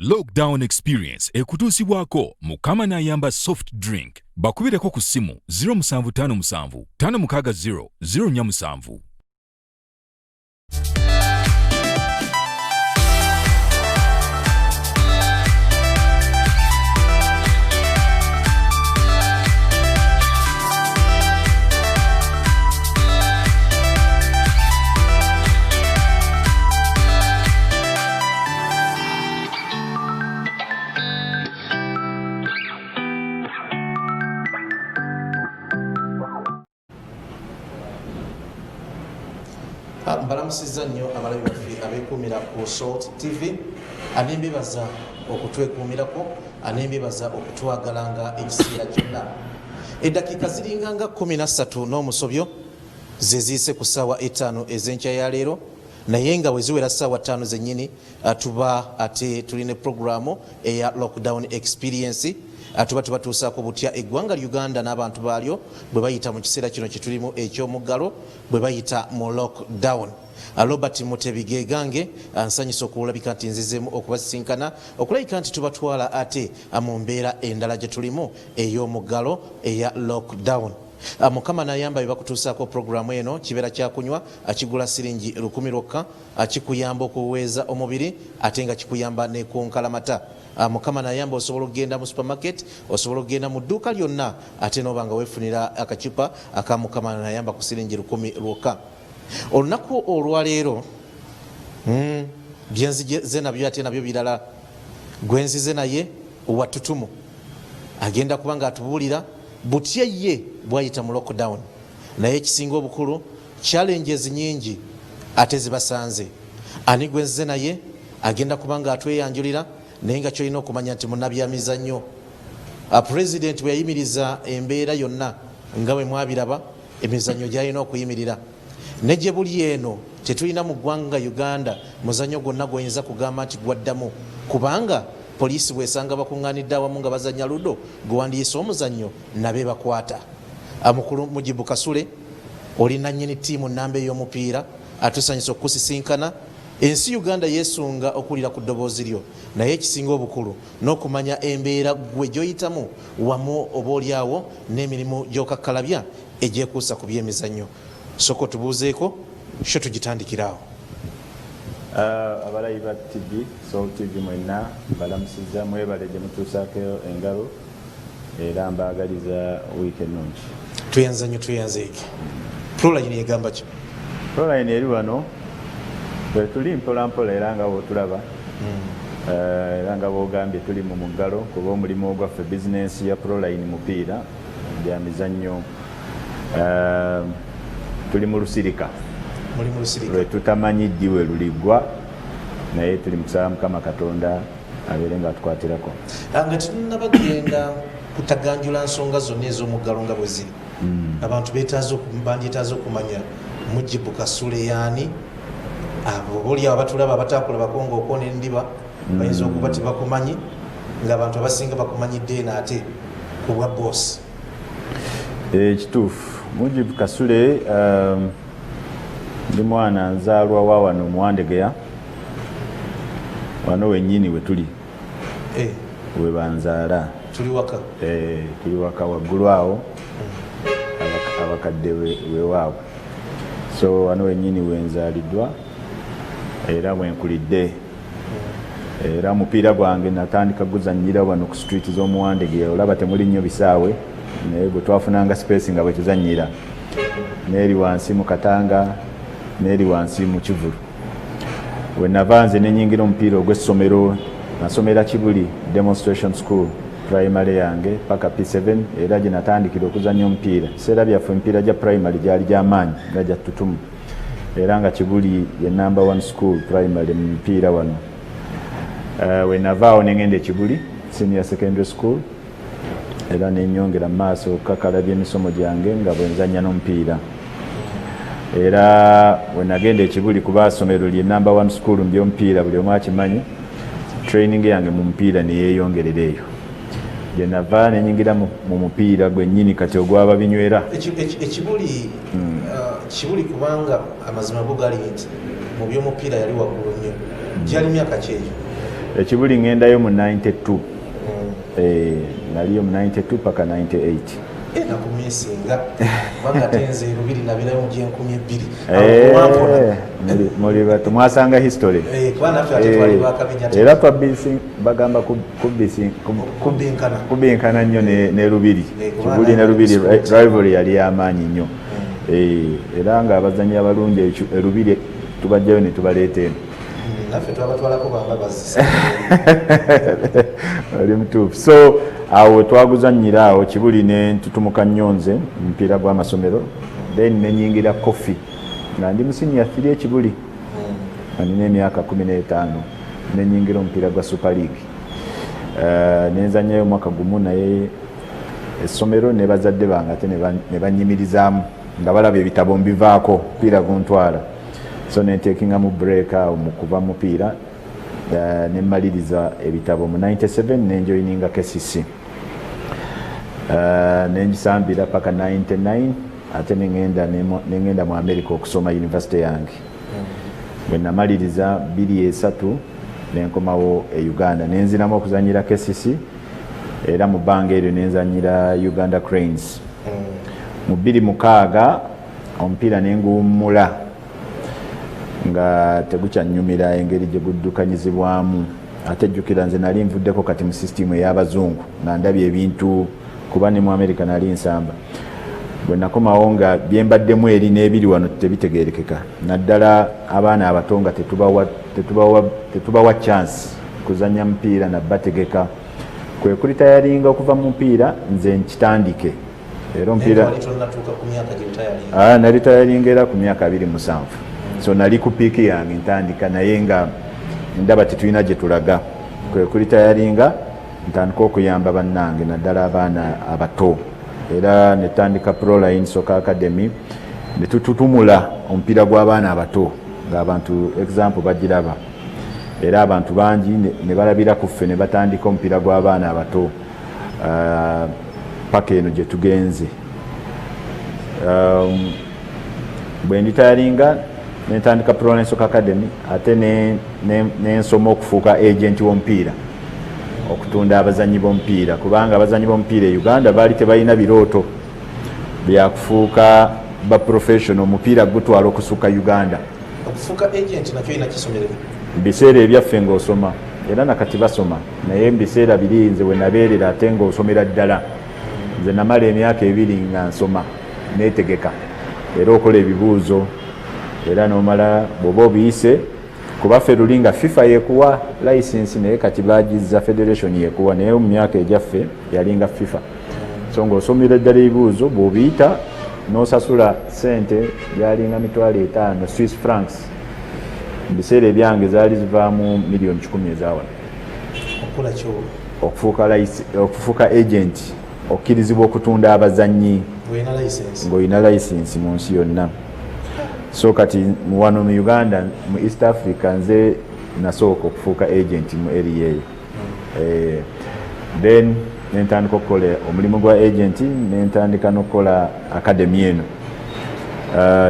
Lockdown experience ekutuusibwako Mukama n'ayamba soft drink. Bakubireko ku ssimu 0757 560 047. Mbalamusiza nnyo abalabi baffe abeekuumira ku Salt TV, anembebaza okutwekuumirako, anembebaza okutwagalanga ekiseera kyonna. Eddakiika ziringanga 13 n'omusobyo ze ziyise ku ssaawa 5 ez'enkya ya leero, naye nga bwe ziwera ssaawa 5 zennyini tuba ate tulina puroguramu eya lockdown experience. Tuba tubatuusaako butya eggwanga Uganda n'abantu baalyo bwe bayita mu kiseera kino kye tulimu eky'omuggalo, bwe bayita mu lockdown. Robert Mutebi gange ansanyisa okulabika nti nzizeemu okubasisinkana okulabika nti tubatwala ate mu mbeera endala gye tulimu ey'omuggalo eya lockdown. Mukama n'ayamba bye bakutuusaako puroguramu eno kibeera kyakunywa akigula siringi 1,000 lwokka, akikuyamba okuweeza omubiri ate nga kikuyamba ne ku nkalamata. Mukama n'ayamba osobola okugenda mu supermarket, osobola okugenda mu dduuka lyonna ate n'oba nga weefunira akacupa aka Mukama n'ayamba ku siringi 1,000 lwokka. Olunaku olwaleero byenzize nabyo ate nabyo birala. Gwenzize naye watutumu agenda kuba nga atubuulira butya ye bwayita mu lockdown, naye ekisinga obukulu challenges nyingi ate zibasanze. Ani gwenzize naye agenda kuba nga atweyanjulira, naye nga kyolina okumanya nti munnabyamizannyo President bwe yayimiriza embeera yonna nga bwe mwabiraba emizannyo gyalina okuyimirira. Ne gye buli eno tetulina mu ggwanga Uganda muzannyo gwonna gwoyinza kugamba nti gwaddamu, kubanga poliisi bwesanga bakuŋŋaanidde awamu nga bazannya ludo gwe wandiisa omuzannyo nabe bakwata. Mukulu Mujibu Kasule oli nannyini ttiimu nnamba ey'omupiira atusanyusa okukusisinkana. Ensi Uganda yeesunga okuwulira ku ddoboozi lyo, naye ekisinga obukulu n'okumanya embeera gwe gy'oyitamu wamu obaolyawo n'emirimu gy'okakkalabya egyekuusa ku by'emizannyo. Soko tubuuzeeko sho tugitandikiraawo. Abalayi ba TV, Salt TV mwenna balamusiza, mwebale gye mutuusaako engalo era mbaagaliza wiiki ennungi. Tuyanza nnyo tuyanzeeki. Proline egamba ki? Proline eri wano bwe tuli mpolampola era nga bw'otulaba era nga bw'ogambye tuli mu muggalo kuba omulimu ogwaffe bizinensi ya Proline mupiira bya mizannyo. Tuli mu lusirika lwe tutamanyi ddi we luliggwa, naye tuli mu kusaba Mukama Katonda abeere nga atukwatirako. Nga tunnabagenda kutaganjula nsonga zonna ez'omuggalo nga bwe ziri, abantu bandyetaaze okumanya Mujibu Kasule yaani. Abo boli abatulaba abatakulabako ng'okwona endiba bayinza okuba tebakumanyi, ng'abantu abasinga bakumanyidde naate ku bwa boss. Kituufu. Mujibu Kasule ndi mwana nzaalwa wa wano Muwandegeya, wano wennyini we tuli we banzaala. Tuli waka waggulu awo abakadde wewaabwe, so wano wennyini wenzaaliddwa era wenkulidde. Era mupiira gwange natandika guzannyira wano ku street z'Omuwandegeya. Olaba temuli nnyo bisaawe, naye bwe twafunanga space nga bwe tuzannyira, n'eri wansi mu Katanga n'eri wansi mu Kivulu. We nava nze ne nyingira omupiira ogw'essomero, nasomera Kibuli Demonstration School primary yange paka P7, era gye natandikira okuzannya omupiira. Ebiseera byaffe emipiira gya primary gyali gy'amaanyi nga gya ttutumu, era nga Kibuli ye number 1 school primary mu mupiira wano. We navaawo ne ngenda e Kibuli senior secondary school, era nenyongera mu maaso okukakalabya emisomo gyange nga bwe nzannya n'omupiira. Era we nagenda e Kibuli kuba ssomero lye number 1 school mu by'omupiira, buli omu akimanyi, training yange mu mupiira ne yeeyongerera eyo. Gye nava ne nyingira mu mupiira gwennyini kati ogwaba binywera. Kibuli kubanga amazima go gali nti mu by'omupiira yali waggulu nnyo. Gyali myaka ki eyo? ekibuli ngendayo mu 92 naliyo mu 92 paka 98 nakumisinga kubanga tenze Lubiri nabirayo mu gyenkumi ebbiri muli batu mwasanga history era pabisi bagamba kubinkana nnyo ne Lubiri Kibuli ne Lubiri rivalry yali y'amaanyi nnyo era nga abazanyi abalungi Lubiri tubajjayo ne tubaleeta eno naffe twabatwalako bambabazisa oli mutuufu so awo twaguzannyira awo Kibuli ne ntutumuka nnyonze omupiira gw'amasomero then nenyingira Kofi nga ndi musinia 3 Kibuli nina emyaka 15 nenyingira omupiira gwa Super League nenzanyayo omwaka gumu naye essomero ne bazadde bange ate ne banyimirizaamu nga balaba ebitabo mbivaako mupiira guntwala so nentekinga mu break awo mu kuva mupiira nemmaliriza ebitabo mu 97 nenjoyininga KCC nengisambira paka 99 ate nengenda mu America okusoma university yange bwe namaliriza 23 nenkomawo e Uganda nenziramu okuzanyira KCC era mu bbanga eryo nenzanyira Uganda Cranes mu 26 omupiira nenguwummula nga tegukyanyumira engeri gye guddukanyizibwamu ate jjukira nze nali nvuddeko kati mu sisitimu ey'abazungu nga ndabye ebintu kuba ne mu America nali nsamba bwe nakomawo nga byembaddemu eri n'ebiri wano tebitegeerekeka naddala abaana abato nga tetubawa chance kuzanya mupiira nabbategeka kwe kulitayaringa okuva mu mupiira nze nkitandike era omupiira nalitayaringa era ku myaka 27 so nali ku piiki yange ntandika naye nga ndaba tetulina gye tulaga kwe kulitayaringa ntandika okuyamba bannange naddala abaana abato era netandika Proline Soccer Academy netututumula omupiira gw'abaana abato ng'abantu example bagiraba era abantu bangi ne balabira ku ffe ne batandika omupiira gw'abaana abato paka eno gye tugenze bwe nditayaringa netandika Proline Soccer Academy ate nensoma okufuuka agent w'omupiira okutunda abazanyi b'omupiira kubanga abazanyi b'omupiira e Uganda baali tebalina birooto byakufuuka ba professional omupiira gutwala okusuka Uganda okufuuka agent nakyo ina kisomerera biseera ebyaffe ng'osoma era nakati basoma naye mbiseera biri nze we nabeerera ate ng'osomera ddala nze namala emyaka 2 nga nsoma neetegeka era okola ebibuuzo era n'omala bw'oba obiyise kuba ffe luli nga FIFA yekuwa license naye kati bagiza federation yekuwa naye mu myaka egyaffe yalinga FIFA so ng'osomera ddala ebibuuzo bw'obiyita n'osasula sente yalinga $50 Swiss francs biseera ebyange zaali zivaamu $10,000 ezawala okufuuka agent okkirizibwa okutunda abazannyi ng'olina license mu nsi yonna so kati wano mu Uganda mu East Africa nze nasooka okufuuka agent mu area eyo then nentandika okukola omulimu gwa agent nentandika n'okukola academy eno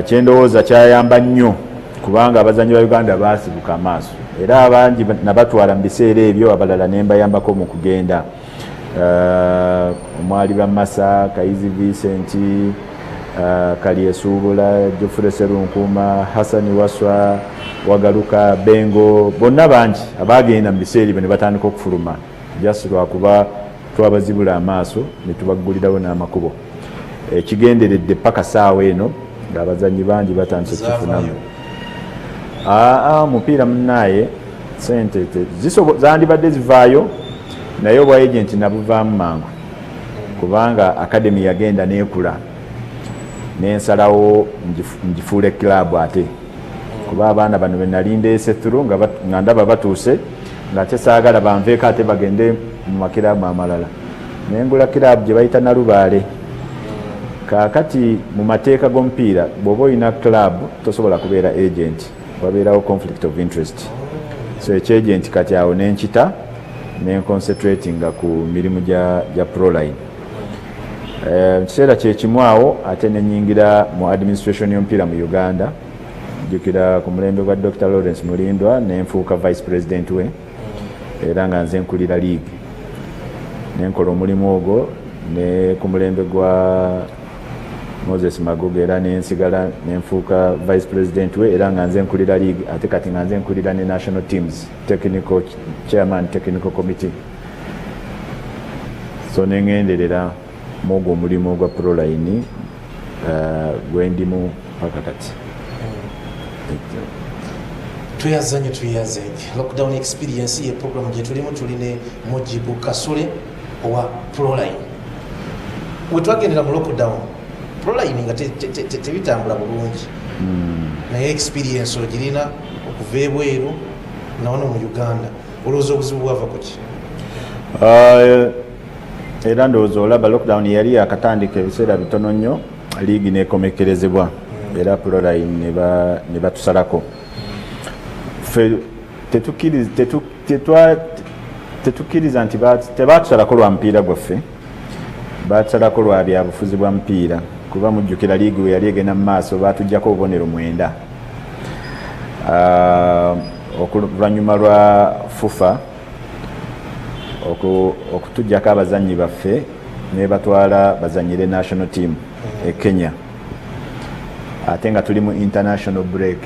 kyendowooza kyayamba nnyo kubanga abazanyi ba Uganda baasibuka amaaso era abangi nabatwala mu biseera ebyo abalala nembayambako mu kugenda omwali Bamasa Kayizi Vincent Kalyesuubula Jofure Serunkuuma Hasani Waswa Wagaluka Bengo bonna bangi abagenda mu biseera ebyo ne batandika okufuluma just lwakuba twabazibula amaaso ne tubaggulirawo n'amakubo ekigenderedde paka saawa eno ng'abazanyi bangi batandise kufunamu mupiira munnaye sente zandibadde zivaayo naye obwa agent nabuvaamu mangu kubanga academy yagenda neekula nensalawo ngifuula club ate kuba abaana bano benalindeese through nga ndaba batuuse ng'ate saagala banveeko ate bagende mu makirabu amalala nengula club gye bayita Nalubaale kaakati mu mateeka g'omupiira bw'oba olina club tosobola kubeera agent wabeerawo conflict of interest so ekyagent kati awo nenkita nenconcentratinga ku mirimu gya Proline kiseera kyekimu awo ate nenyingira mu administration y'omupiira mu Uganda jjukira ku mulembe gwa Dr. Lawrence Mulindwa nenfuuka vice president we era nga nze nkulira league nenkola omulimu ogwo ne ku mulembe gwa Moses Magogo era nensigala nenfuuka vice president we era nga nze nkulira league ate kati nga nze nkulira ne national teams technical chairman technical committee so nengenderera mogwo omulimu ogwa proline gwendimu paka kati tuyazanye lockdown experience ye program gye tulimu tuline Mujibu Kasule owa proline wetwagendera mu lockdown proline nga tebitambula bulungi naye experience ogirina okuva ebweru nawano mu Uganda olowooza obuzibu bwava kuki era ndowooza olaba lockdown yali yakatandika ebiseera bitono nnyo liigi nekomekerezebwa era proline ne batusalako ffe tetukkiriza nti tebatusalako lwa mupiira gwaffe batusalako lwa byabufuzi bwa mupiira kuba mujjukira liigi we yali egenda mu maaso batuggyako obubonero 9 oluvannyuma lwa FUFA okutuggyako abazannyi baffe ne batwala bazannyire national team e Kenya ate nga tuli mu international break.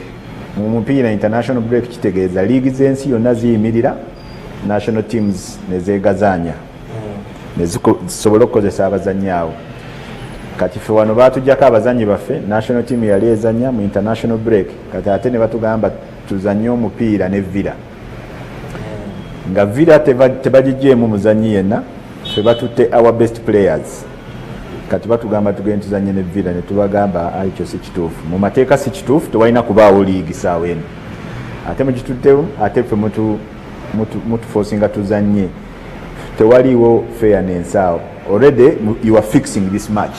Mu mupiira international break kitegeeza liigi z'ensi yonna ziyimirira national teams ne zeegazaanya ne zisobola okukozesa abazannyi awo. Kati ffe wano baatuggyako abazannyi baffe national team yali ezannya mu international break kati ate ne batugamba tuzannye omupiira ne Villa nga Villa tebagiggyemu muzannyi yenna ffe batutte our best players kati batugamba tugende tuzannye ne Villa ne tubagamba ekyo si kituufu mu mateeka si kituufu tewalina kubaawo liigi saawa eno ate mugituttewo ate ffe mutuforcinga tuzannye tewaliiwo fairness awo already you are fixing this match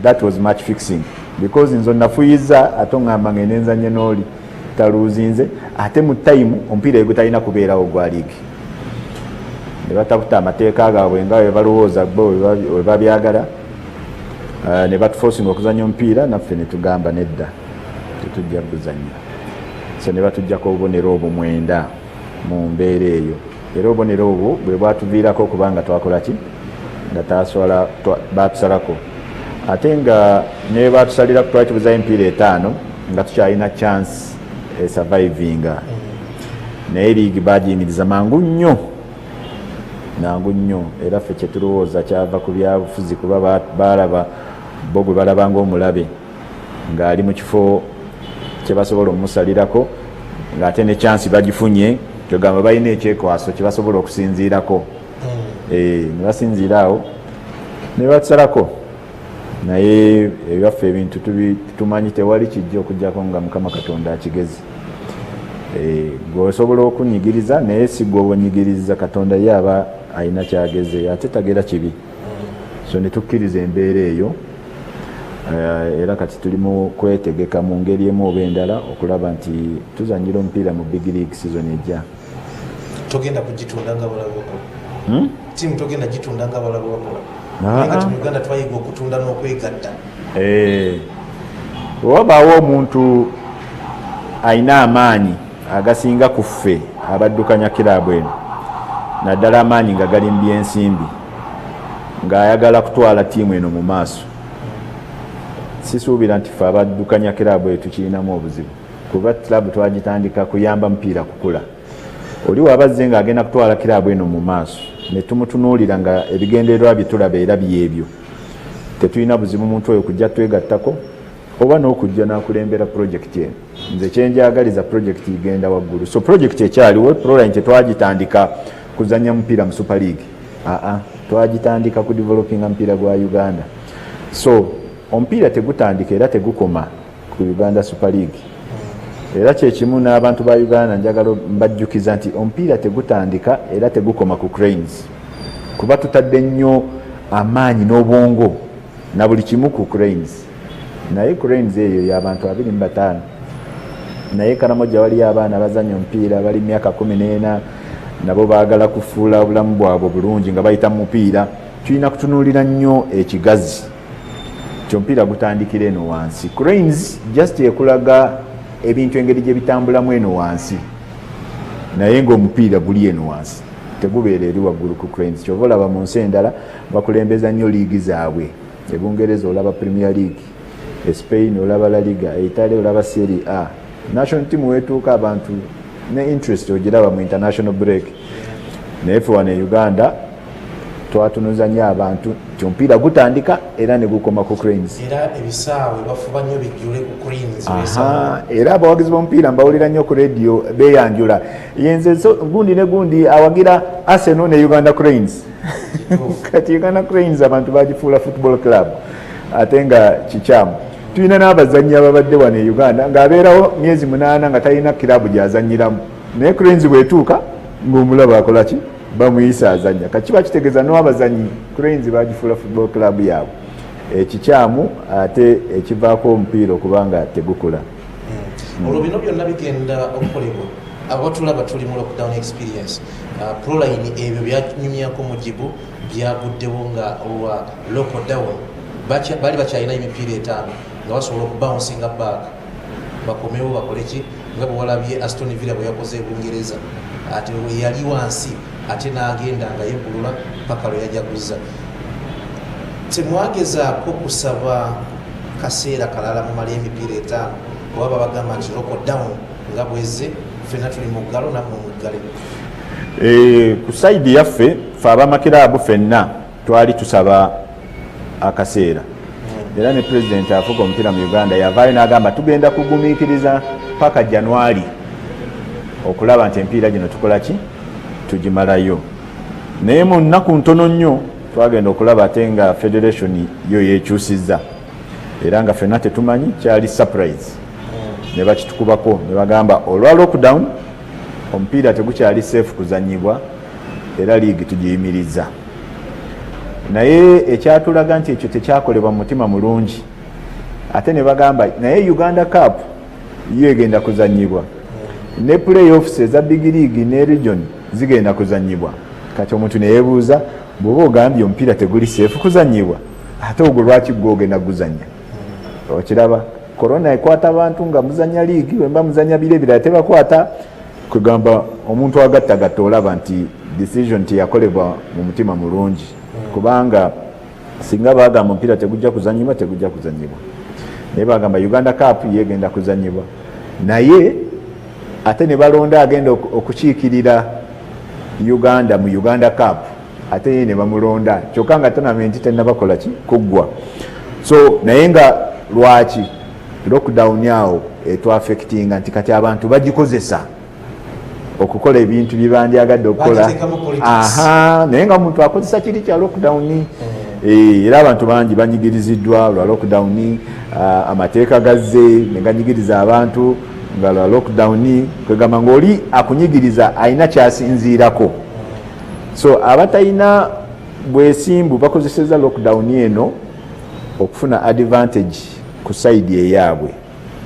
that was match fixing because nzo nafuyiza ate ngamba ngende nzannye n'oli taluuzinze ate mu time omupiira egwe talina kubeerawo gwa liigi ne bataputa amateeka gaabwe nga bwe balowooza bo we babyagala ne batuforcinga okuzannya omupiira naffe ne tugamba nedda tetujja kuzannya so ne batuggyako obubonero obwo 9 mu mbeera eyo era obubonero obwo bwe bwatuviirako okubanga twakola ki nga batusalako ate nga ne batusalira twali tubuzayo emipiira 5 nga tukyalina chance survivinga naye liigi bagiyimiriza mangu nnyo era ffe kyetulowooza kyava ku byabufuzi kuba balaba bo gwe balaba ng'omulabe ng'ali mu kifo kye basobola okumusalirako ng'ate ne chance bagifunye kyogamba balina ekyekwaso kye basobola okusinziirako ne basinziira awo ne batusalako naye ebyaffe ebintu tumanyi tewali kijja okujjako nga Mukama Katonda akigezi gweosobola okunyigiriza naye si gwe obonyigiriza Katonda ye aba alina kyageze ate tagera kibi so ne tukkiriza embeera eyo era kati tuli mu kwetegeka mu ngeri emu oba endala okulaba nti tuzannyira omupiira mu big league season ejja togenda kugitunda nga balabe bakola tiimu togenda gitunda nga balabe bakola nga mu Uganda twayiga okutunda n'okwegatta wabaawo omuntu alina amaanyi agasinga ku ffe abaddukanya kiraabu eno naddala amaanyi nga gali mu byensimbi ng'ayagala kutwala ttiimu eno mu maaso sisuubira nti ffe abaddukanya kiraabu eyo tukirinamu obuzibu kuba kiraabu twagitandika kuyamba mupiira kukula oli wabazze ng'agenda kutwala kiraabu eno mu maaso ne tumutunuulira nga ebigendererwa bye tulaba era byebyo tetulina buzibu muntu oyo kujja twegattako oba n'okujja n'akulembera projekiti eno nze kyenjagaliza projekiti igenda waggulu so projekiti ekyaliwo proline tetwagitandika kuzannya mupiira mu super league twagitandika ku developinga mupiira gwa Uganda so omupiira tegutandika era tegukoma ku Uganda super league era kyekimu n'abantu ba Uganda njagala mbajjukiza nti omupiira tegutandika era tegukoma ku Cranes kuba tutadde nnyo amaanyi n'obwongo na buli kimu ku Cranes naye Cranes eyo y'abantu 25 naye Karamoja waliyo abaana bazannya omupiira bali myaka 14 nabo baagala kufuula obulamu bwabwe bulungi nga bayita mu mupiira tulina kutunuulira nnyo ekigazi ky'omupiira gutandikira eno wansi Cranes just ekulaga ebintu engeri gye bitambulamu eno wansi naye ng'omupiira guli eno wansi tegubeera eri waggulu ku cranes. Kyova olaba mu nsi endala bakulembeza nnyo liigi zaabwe. Ebungereza olaba Premier League, Spain olaba La Liga, Italy olaba Serie A. National team wetuuka abantu ne interest ogiraba mu international break. Naye ffe wano e Uganda twatunuza nnyo abantu nti omupiira gutandika era ne gukoma ku cranes. Era ebisaawe bafuba nnyo bijjule ku cranes. Era abawagizi b'omupiira mbawulira nnyo ku radio beeyanjula. Yenze gundi ne gundi awagira Arsenal ne Uganda Cranes. Kati Uganda Cranes abantu bagifuula football club ate nga kikyamu. Tulina n'abazannyi ababadde wano e Uganda ng'abeerawo myezi 8 nga talina kirabu gy'azannyiramu. Naye Cranes bw'etuuka ng'omulaba akola ki? Bamuyisa azannya. Kakiba kitegeeza n'abazannyi Cranes bagifuula football club yaabwe. Ekikyamu ate ekivaako omupiira okuba nga tegukula. Olwo bino byonna bigenda okukolebwa. Abatulaba tuli mu lockdown experience. Proline ebyo byanyumyako mujibu byaguddewo nga olwa lockdown. Bali bakyalina emipiira 5 nga basobola okubouncing back bakomewo bakole ki nga bwe walabye Aston Villa bwe yakoze e Bungereza ate yali wansi ate n'agenda nga yebbulula paka lwe yajaguza. Temwagezaako kusaba kaseera kalala mu mali emipiira 5 oba bagamba nti lockdown nga bweze ffenna tuli mu ggalo nammwe mu ggale? Ku saidi yaffe fe abamakiraabu ffenna twali tusaba akaseera. Era ne President afuga omupiira mu Uganda yavaayo n'agamba tugenda kugumiikiriza paka January okulaba nti empiira gino tukola ki? Tugimalayo. Naye mu nnaku ntono nnyo twagenda okulaba ate nga Federation yo yeekyusizza era nga ffenna tetumanyi kyali surprise. Ne bakitukubako ne bagamba olwa lockdown omupiira tegukyali safe kuzannyibwa era liigi tugiyimiriza. Naye ekyatulaga nti ekyo tekyakolebwa mu mutima mulungi ate ne bagamba naye Uganda Cup yo egenda kuzannyibwa ne playoffs eza big league ne region zigenda kuzannyibwa. Kati omuntu ne yeebuuza bw'oba ogambye omupiira teguli safe kuzannyibwa ate ogwo lwaki gwogenda guzannya? Okiraba corona ekwata abantu nga muzannya liigi wemba muzannya bire ebirala tebakwata. Kugamba omuntu agattagatta olaba nti decision teyakolebwa mu mutima mulungi kubanga singa bagamba omupiira tegujja kuzannyibwa tegujja kuzannyibwa. Naye bagamba Uganda Cup yegenda kuzannyibwa naye ate ne balonda agenda okukiikirira Uganda mu Uganda Cup ate ye ne bamulonda kyokka nga tournament tennabakola ki? Kuggwa. So naye nga lwaki lockdown yawo etwaffectinga nti kati abantu bagikozesa okukola ebintu bye bandyagadde okukola. Naye nga omuntu akozesa kiri kya lockdown. Era abantu bangi banyigiriziddwa lwa lockdown. Amateeka gazze ne ganyigiriza abantu nga lwa lockdown. Kwegamba ng'oli akunyigiriza alina kyasinziirako. So abatalina bwesimbu bakozeseza lockdown eno okufuna advantage ku saidi eyaabwe.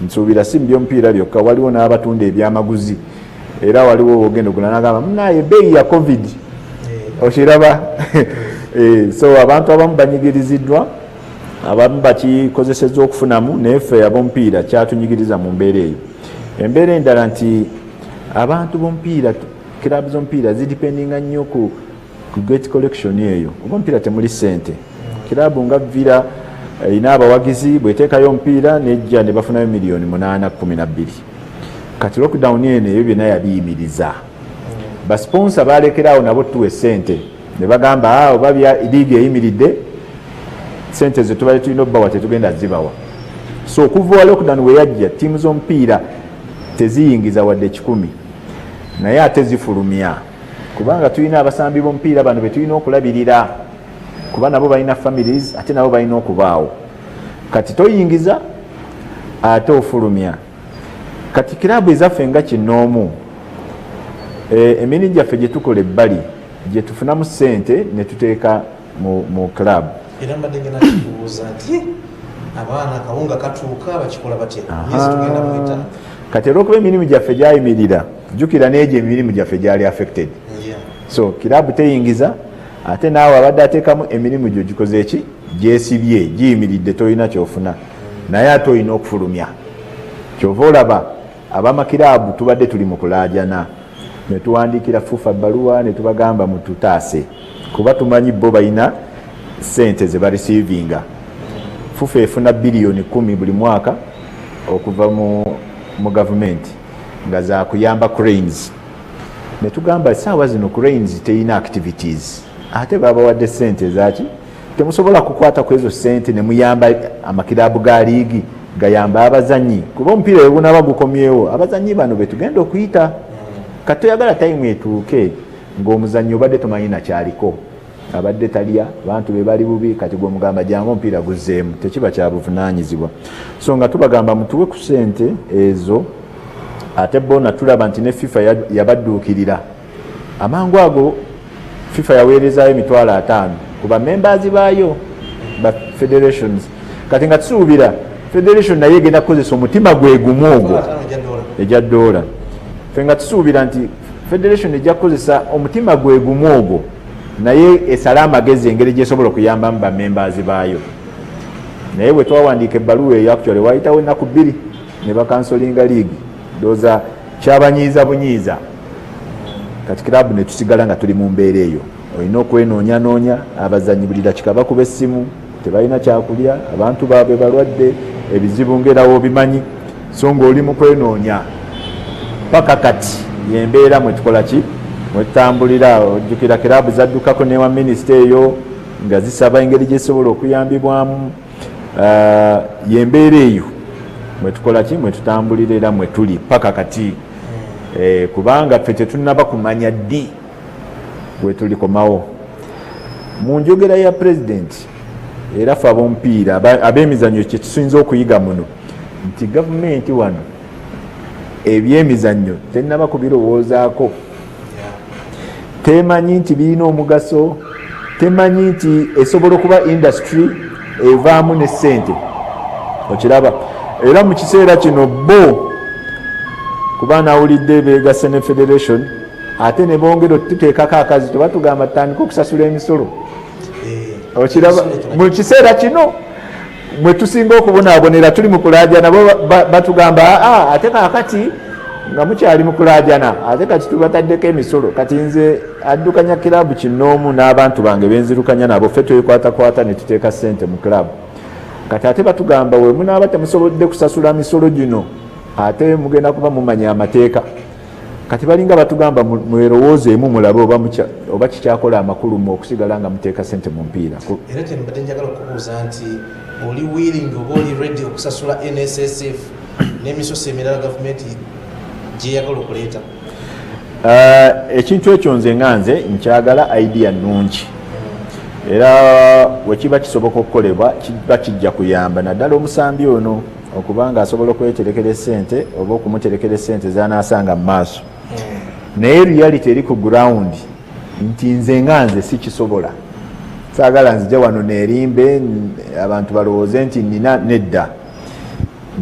Nsuubira si mu by'omupiira byokka, waliwo n'abatunda ebyamaguzi. Era waliwo ogenda ogula n'agamba munaye ebbeeyi ya covid okiraba. So abantu abamu banyigiriziddwa, abamu bakikozeseza okufunamu, naye ffe ab'omupiira kyatunyigiriza mu mbeera eyo. Embeera endala nti abantu b'omupiira, kirabu z'omupiira zidipendinga nnyo ku gate collection eyo. Omupiira temuli ssente. Kirabu nga Villa ina abawagizi bw'eteekayo omupiira nejja ne bafunayo miliyoni 812. Kati lockdown eno ebyo byonna yabiyimiriza. Basponsa balekeraawo nabo tuwe ssente ne bagamba oba liigi eyimiridde ssente ze tubale tulina obbawa tetugenda zibawa. So okuva lockdown we yajja ttiimu z'omupiira teziyingiza wadde 10 naye ate zifulumya kubanga tulina abasambi b'omupiira bano be tulina okulabirira kuba nabo balina families ate nabo balina okubaawo. Kati toyingiza ate ofulumya. Kati kirabu ezaffe nga kinoomu emirimu gyaffe gye tukola ebbali gye tufunamu ssente ne tuteeka mu kirabu. Era mbadde ngenda kubuuza nti abaana akawunga katuuka bakikola batya? Myezi tugenda mu 5. Kati olw'okuba emirimu gyaffe gyayimirira jjukira n'egyo emirimu gyaffe gyali affected. So kirabu teyingiza ate naawe abadde ateekamu emirimu gyo gikoze eki? Gyesibye giyimiridde tolina kyofuna naye ate olina okufulumya. Kyova olaba abamakiraabu tubadde tuli mu kulaajana ne tuwandiikira FUFA bbaluwa ne tubagamba mututaase kuba tumanyi bo balina ssente ze barisiivinga. FUFA efuna biliyoni 10 buli mwaka okuva mu gavumenti nga za kuyamba cranes. Ne tugamba essaawa zino cranes teyina activities ate babawadde ssente zaki temusobola kukwata ku ezo ssente ne muyamba amakiraabu ga liigi gayamba abazanyi kuba omupiira webunaba gukomyewo abazanyi bano betugenda okuyita kati toyagala tayimu etuuke ng'omuzannyi obadde tomanyi nakyaliko abadde talya abantu be bali bubi kati gw'omugamba jangu omupiira guzzeemu tekiba kya buvunaanyizibwa. So nga tubagamba mutuwe ku ssente ezo ate bona tulaba nti ne FIFA yabadduukirira amangu ago. FIFA yaweerezaayo $50,000 kuba members baayo ba federations kati nga tusuubira federation naye egenda kukozesa omutima gwe gumu ogwo ejja $1 fe nga tusuubira nti federation ejja kukozesa omutima gwe gumu ogwo naye esala amagezi engeri gyesobola okuyambamu ba members baayo. Naye bwe twawandiika ebbaluwa eyo actually waayitawo ennaku 2 ne bakansolinga league ndowooza kyabanyiiza bunyiiza kati kirabu ne tusigala nga tuli mu mbeera eyo. Olina okwenoonya abazanyi buli dakika bakuba essimu tebalina kyakulya abantu baabwe balwadde ebizibu ngerawo bimanyi so ng'oli mu kwenoonya paka kati yembeera mwe tukola ki mwe tutambulira. Ojjukira kirabu zaddukako newa minisita eyo nga zisaba engeri gyesobola okuyambibwamu yembeera eyo mwe tukola ki mwe tutambulira era mwe tuli paka kati. Kubanga ffe tetunnaba kumanya ddi bwe tulikomawo. Mu njogera ya pulezidenti era ffe ab'omupiira ab'emizannyo kye tusinza okuyiga muno nti gavumenti wano ebyemizannyo tennaba kubirowoozaako, temanyi nti birina omugaso, temanyi nti esobola okuba industry evaamu ne ssente. Okiraba era mu kiseera kino bo kuba nawulidde beegase ne federation ate ne bongera tuteekako akazi tebatugamba tutandika okusasula emisolo. Okiraba mu kiseera kino mwe tusinga okubonaabonera tuli mu kulaajana bo batugamba ate kakati nga mukyali mu kulaajana ate kati tubataddeko emisolo. Kati nze addukanya kirabu kinoomu n'abantu bange benzirukanya nabo ffe twekwatakwata ne tuteeka ssente mu kirabu. Kati ate batugamba we munaaba temusobodde kusasula misolo gino ate mugenda kuba mumanya amateeka. Kati balinga batugamba mwerowoozeemu mulabe oba kikyakola amakulu mu okusigala nga muteeka ssente mu mpiira. Era kyembadde njagala okubuuza nti oli willing oba oli ready okusasula NSSF n'emisoso emirala gavumenti gyeyagala okuleeta? Ekintu ekyo nze nga nze nkyagala idea nnungi era wekiba kisoboka okukolebwa kiba kijja kuyamba naddala omusambi ono okubanga asobola okweterekera ssente oba okumuterekera ssente zanaasanga mu maaso. Naye reality eri ku ground nti nze nga nze sikisobola. Saagala nzija wano neerimbe abantu balowooze nti nina nedda.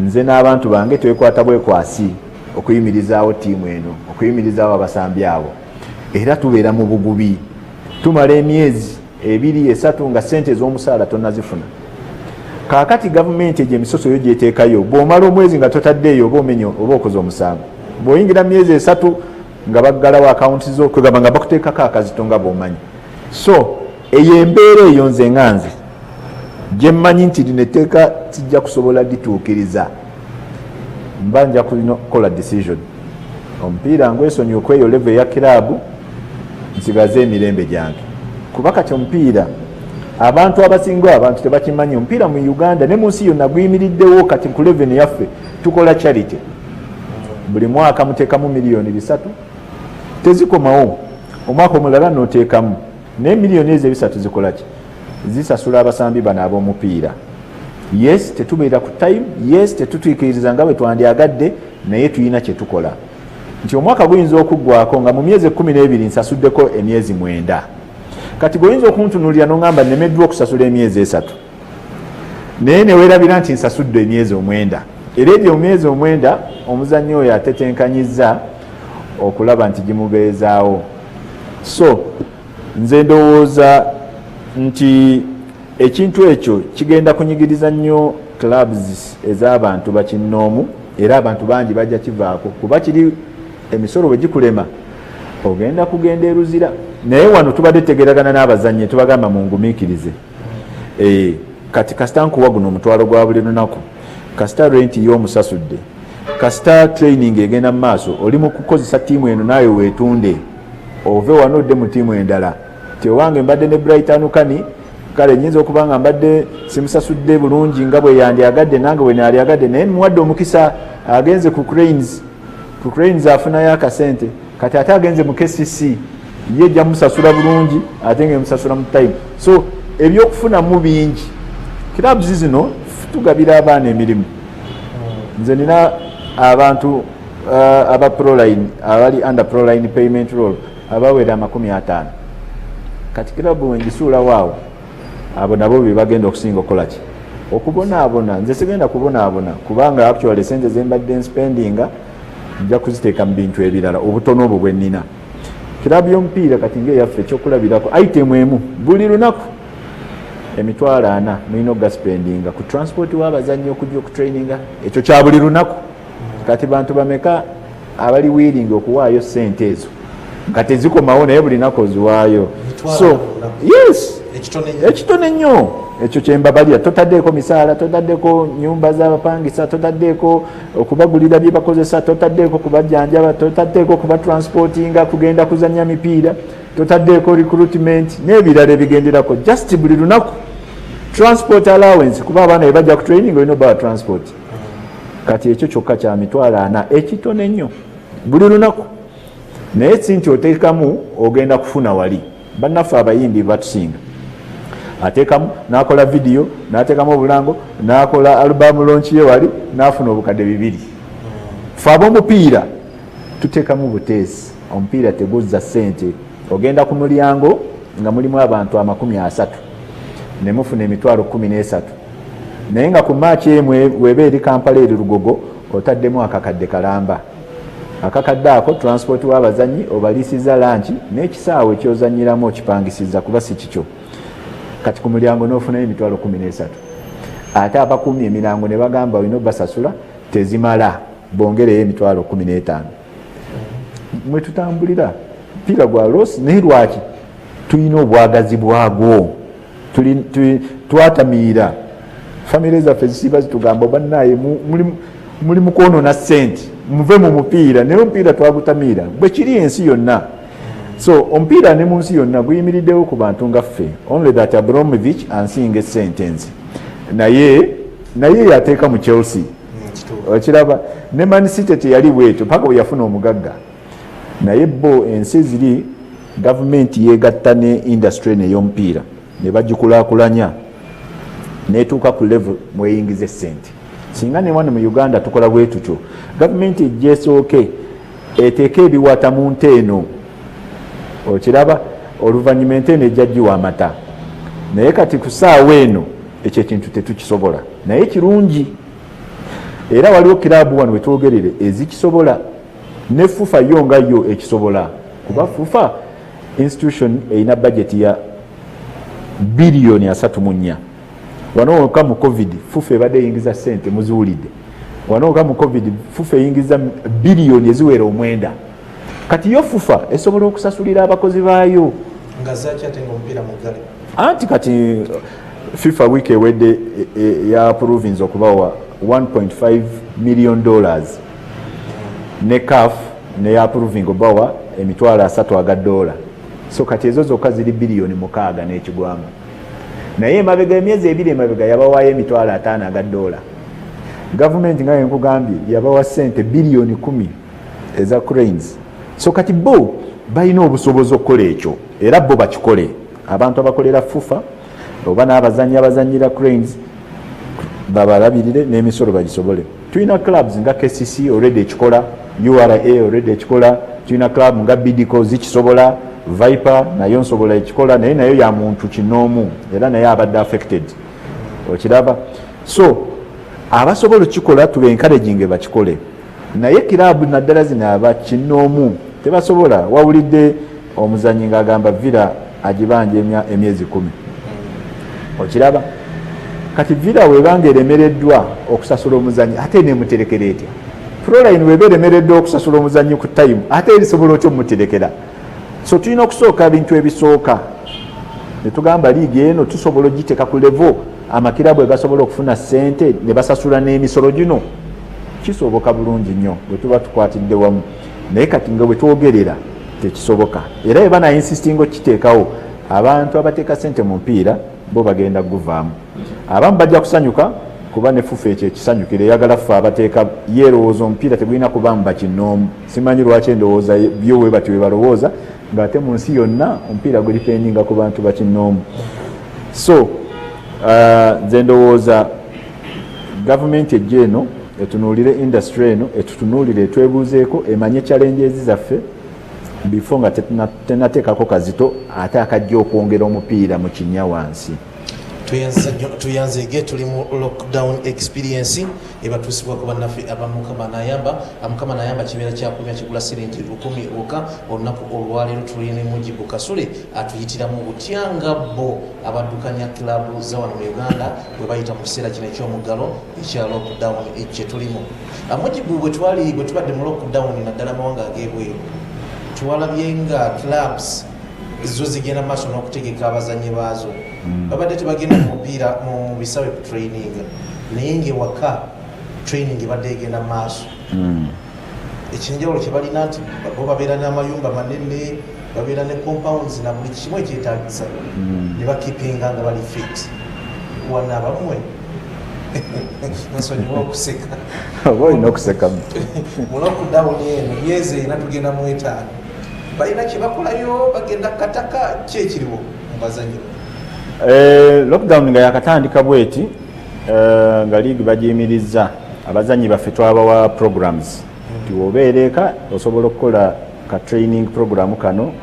Nze n'abantu bange twekwata bwekwasi okuyimirizaawo ttiimu eno, okuyimirizaawo abasambi abo. Era tubeera mu bugubi. Tumala emyezi 2-3 nga ssente ez'omusaala tonnazifuna. Kaakati gavumenti egyo emisoso yo gyeteekayo bw'omala omwezi nga totaddeeyo oba omenye oba okoze omusango. Bw'oyingira myezi 3 nga baggalawo akawunti zo kwegamba nga bakuteekako akazito nga bw'omanyi. So eyo embeera eyo nze nga nze gye mmanyi nti lino etteeka kijja kusobola lituukiriza mba nja kukola decision. Omupiira ngwesonyi okweyo level ya kiraabu nsigaze emirembe gyange kuba kati omupiira abantu abasinga abantu tebakimanyi. Omupiira mu Uganda ne mu nsi yonna guyimiriddewo kati ku level yaffe tukola charity. Buli mwaka muteekamu miliyoni 3 tezikomawo. Omwaka omulala n'oteekamu naye miliyoni ezo 3 zikola ki? Zisasula abasambi bano ab'omupiira. Yes, tetubeera ku time. Yes, tetutwikiriza nga bwe twandyagadde naye tuyina kye tukola. Nti omwaka guyinza okuggwako nga mu myezi 12 nsasuddeko emyezi 9. Kati goyinza okuntunuulira n'ongamba nnemeddwa okusasula emyezi 3 naye ne weerabira nti nsasudde emyezi 9. Era egyo emyezi 9 omuzannyi oyo atetenkanyizza okulaba nti gimubeezaawo. So nze ndowooza nti ekintu ekyo kigenda kunyigiriza nnyo clubs ez'abantu bakinnoomu era abantu bangi bajja kivaako kuba kiri emisolo bwe gikulema ogenda kugenda eruzira naye wano tubadde tegeragana n'abazannyi tubagamba mungumiikirize kati kasita nkuwa guno omutwalo gwa buli lunaku kasita renti y'omusasudde kasita training egenda mu maaso oli mu kukozesa ttiimu eno naawe weetunde ove wano odde mu ttiimu endala ti owange mbadde ne Brighton Kani kale nyinza okuba nga mbadde simusasudde bulungi nga bwe yandyagadde nange bwe naalyagadde naye muwadde omukisa agenze ku Cranes afunayo akasente kati ate agenze mu KCC ye ejja musasula bulungi ate nga emusasula mu time so ebyokufunamu bingi clubs zino tugabira abaana emirimu nze nina abantu aba proline abali under proline payment roll abawera 50 kati club wengisuula waawo abo nabo bebagenda okusinga okolaki okubonaabona nze sigenda kubonaabona kubanga actually sente zembadde spendinga nja kuziteeka mu bintu ebirala obutono obwo bwennina kirabu y'omupiira kati ng'eyaffe ekyokulabirako item emu buli lunaku emitwalo 4 mulina okugaspendinga ku transport w'abazannyi okujja okutraininga ekyo kya buli lunaku kati bantu bameka abali wiiringi okuwaayo sente ezo nga tezikomawo naye buli naku oziwaayo so yes ekitone nnyo ekyo kyembabalira totaddeeko misaala totaddeeko nyumba z'abapangisa totaddeeko okubagulira bye bakozesa totaddeeko kubajjanjaba totaddeeko kubatransportinga kugenda kuzannya mipiira totaddeeko recruitment n'ebirala ebigenderako just buli lunaku transport allowance kuba abaana bebajja ku training olina obawa transport kati ekyo kyokka kya mitwalo 4 ekitone nnyo buli lunaku naye si nti oteekamu ogenda kufuna wali bannaffe abayimbi batusinga ateekamu n'akola vidiyo n'ateekamu obulango n'akola alubamu lonchi ye wali n'afuna obukadde 2 fe ab'omupiira tuteekamu buteesi omupiira teguzza ssente ogenda ku mulyango nga mulimu abantu 30 ne mufuna emitwalo 13 naye nga ku maaki emu weba eri Kampala eri Lugogo otaddemu akakadde kalamba akakadde ako transport w'abazannyi obaliisiza lanchi n'ekisaawe kyozannyiramu okipangisiza kuba si kikyo kati ku mulyango n'ofunayo emitwalo 13 ate abakuumye emirango ne bagamba olina obasasula tezimala bongereyo emitwalo 15 mwe tutambulira mpira gwa losi naye lwaki tulina obwagazi bwagwo twatamiira famire zaffe zisiba zitugamba bannaye muli mukwonoona ssente muve mu mupiira naye omupiira twagutamiira bwe kiri ensi yonna so omupiira ne mu nsi yonna guyimiriddewo ku bantu nga ffe only that Abramovich ansinga sentence naye yateeka mu Chelsea okiraba ne Man City teyali bwetyo paka bwe yafuna omugagga naye bo ensi ziri gavumenti yegatta ne industry n'ey'omupiira ne bagikulaakulanya netuuka ku level mweyingize sente singa ne wano mu Uganda tukola bwe tutyo gavumenti ejjesooke eteeka ebiwata mu nte eno okiraba oluvannyuma ente eno ejja giwa amata naye kati ku ssaawa eno ekyo ekintu tetukisobola naye kirungi era waliwo kiraabu wano wetwogerere ezikisobola ne FUFA yo nga yo ekisobola kuba FUFA institution erina budget ya biliyoni 34 wano wokka mu covid FUFA ebadde eyingiza ssente muziwulidde wano wokka mu covid FUFA eyingiza biliyoni eziwera 9 kati yo FUFA esobola okusasulira abakozi baayo nga zakyatenga omupiira mugale anti kati FIFA week ewedde ya province okubawa $1.5 million ne CAF ne approving obawa emitwalo 3 aga dola so kati ezo zokka ziri biliyoni 6 n'ekigwamu naye emabega emyezi 2 emabega yabawaayo emitwalo 5 aga dola gavumenti nga yenkugambye yabawa ssente biliyoni 10 eza Cranes so kati bo balina obusobozi okukola ekyo era bo bakikole abantu abakolera FUFA oba n'abazannyi abazannyira Cranes babalabirire n'emisolo bagisobole tulina clubs nga KCC already ekikola URA already ekikola tulina club nga Bidco zikisobola Viper nayo nsobola ekikola nayo ya muntu kinoomu era naye abadde affected okiraba so abasobola okikola tube encouraging bakikole naye kirabu naddala zino aba kinoomu tebasobola wawulidde omuzannyi ng'agamba Villa agibanja emyezi 10 okiraba kati Villa webanga eremereddwa okusasula omuzannyi ate nemuterekera etya Proline weba eremereddwa okusasula omuzannyi ku time ate erisobola otyo muterekera so tulina okusooka ebintu ebisooka ne tugamba liigi eno tusobola ogiteeka ku levo amakirabu egasobola okufuna ssente ne basasula n'emisolo gino kisoboka bulungi nnyo bwe tuba tukwatidde wamu naye kati nga bwe twogerera tekisoboka era eba na insistinga okiteekawo abantu abateeka ssente mu mpiira bo bagenda guvaamu abamu bajja kusanyuka kuba ne fufa ekyo ekisanyukira eyagala ffe abateeka yeerowooza omupiira tegulina kubaamu bakinoomu simanyi lwaki endowooza byowe bati we balowooza ng'ate mu nsi yonna omupiira gulipendinga ku bantu bakinoomu so nze ndowooza gavumenti ejja eno etunuulire industry eno etutunuulire etwebuuzeeko emanye challenges zaffe before nga tenateekako kazito ate akajja okwongera omupiira mu kinnya wansi tuyanzege tuli mu lockdown experience ebatuusibwako bannaffe mukama nayamba kibeera kyakumya kigula siringi 10 oka olunaku olwaleero tulina Mujibu Kasule atuyitiramu butyanga bo abaddukanya kilabu za wano mu Uganda bwe bayita mu kiseera kino ekyomuggalo ekya lockdown ekye tulimu. Mujibu bwe tubadde mu lockdown naddala amawanga ag'ebweru tuwalabye nga clubs zo zigenda maaso n'okutegeka abazannyi baazo babadde tebagenda mu mupiira mu bisawe ku training naye ng'ewaka training ebadde egenda maaso ekinjawulo kye balina nti bo babeera n'amayumba manene babeera ne compounds na buli kimu ekyetaagisa ne bakipinga nga bali fit wana bamwe nsonyiwa okuseka oba olina okuseka mu lockdown eno myezi ena tugenda mu 5 balina kye bakolayo bagenda kataka kyekiriwo mu bazanyi lockdown nga yakatandika bweti nga liigi bagiyimirizza abazanyi baffe twabawa programs nti obeereeka osobola okukola ka training program kano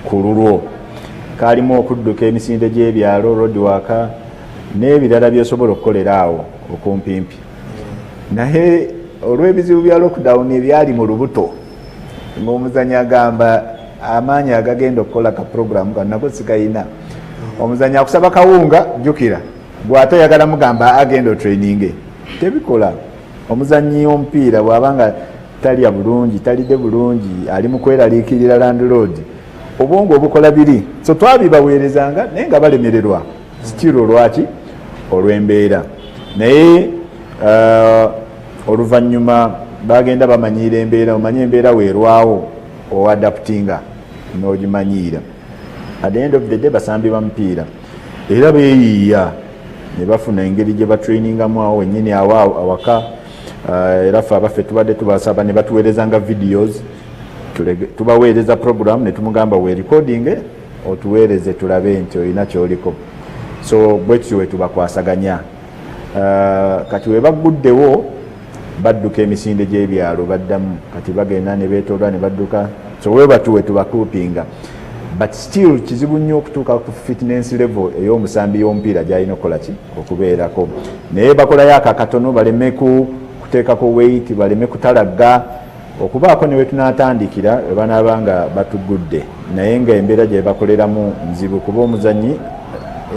ku lulwo kalimu okudduka emisinde gy'ebyalo roadwork n'ebirala byosobola okukolera awo okumpimpi naye olw'ebizibu bya lockdown ebyali mu lubuto ng'omuzanyi agamba amaanyi agagenda okukola ka program kanako sikayina omuzanyi akusaba kawunga jjukira bw'atayagala mugamba agenda otraininge tebikola omuzanyi omupiira bw'abanga talya bulungi talidde bulungi ali mu kweraliikirira landlord obwongo obukola biri so twabibaweerezanga naye nga balemererwa sitiro lwaki olw'embeera naye oluvannyuma bagenda bamanyiira embeera omanye embeera weerwawo oadaptinga n'ogimanyiira at the end of the day basambi bamupiira era beeyiiya ne bafuna engeri gye batrainingamu awo wennyini awo awaka era ffe abaffe tubadde tubasaba ne batuweerezanga videos tubaweereza program ne tumugamba we recording otuweereze tulabe nti olina kyoliko so bwe tutyo wetubakwasaganya kati we bagguddewo badduka emisinde gy'ebyalo baddamu kati bagenda ne beetoolwa ne badduka so we batuwe tubakuupinga but still kizibu nnyo okutuuka ku fitness level ey'omusambi y'omupiira gy'alina okukola ki okubeerako naye bakolayo akakatono baleme kuteekako weight baleme kutalagga okubaako ne we tunaatandikira banaaba nga batugudde naye ng'embeera gye bakoleramu nzibu kuba omuzannyi